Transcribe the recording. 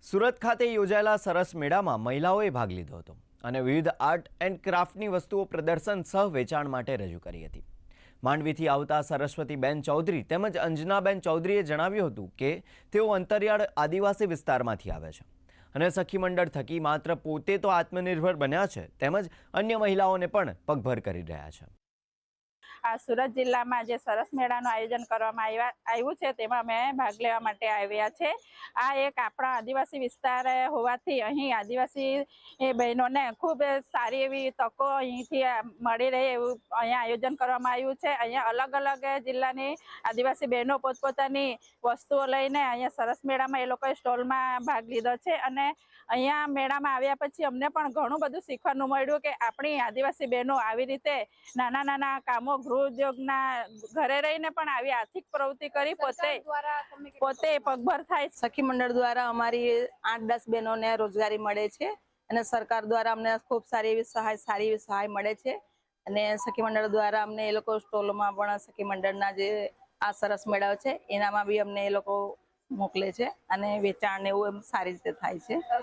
સુરત ખાતે યોજાયેલા સરસ મેળામાં મહિલાઓએ ભાગ લીધો હતો અને વિવિધ આર્ટ એન્ડ ક્રાફ્ટની વસ્તુઓ પ્રદર્શન સહ વેચાણ માટે રજૂ કરી હતી। માંડવીથી આવતા સરસ્વતીબેન ચૌધરી તેમજ અંજનાબેન ચૌધરીએ જણાવ્યું હતું કે તેઓ અંતરિયાળ આદિવાસી વિસ્તારમાંથી આવે છે અને સખી મંડળ થકી માત્ર પોતે તો આત્મનિર્ભર બન્યા છે તેમજ અન્ય મહિલાઓને પણ પગભર કરી રહ્યા છે। આ સુરત જિલ્લામાં જે સરસ મેળાનું આયોજન કરવામાં આવ્યું છે તેમાં મેં ભાગ લેવા માટે આવ્યા છે। આ એક આપણા આદિવાસી વિસ્તાર હોવાથી અહીં આદિવાસી બહેનોને ખૂબ સારી એવી તકો અહીંથી મળી રહે એવું અહીંયા આયોજન કરવામાં આવ્યું છે। અહીંયા અલગ અલગ જિલ્લાની આદિવાસી બહેનો પોતપોતાની વસ્તુઓ લઈને અહીંયા સરસ મેળામાં એ લોકોએ સ્ટોલમાં ભાગ લીધો છે અને અહીંયા મેળામાં આવ્યા પછી અમને પણ ઘણું બધું શીખવાનું મળ્યું કે આપણી આદિવાસી બહેનો આવી રીતે નાના નાના કામો ગૃહ ઉદ્યોગના ઘરે રહીને પણ આવી આર્થિક પ્રવૃત્તિ કરી પોતે પગભર થાય। સખી મંડળ દ્વારા અમારી 8-10 બહેનોને રોજગારી મળે છે અને સરકાર દ્વારા અમને ખૂબ સારી એવી સહાય મળે છે અને સખી મંડળ દ્વારા અમને એ લોકો સ્ટોલોમાં પણ સખી મંડળના જે આ સરસ મેળાઓ છે એનામાં બી અમને એ લોકો મોકલે છે અને વેચાણ એવું સારી રીતે થાય છે।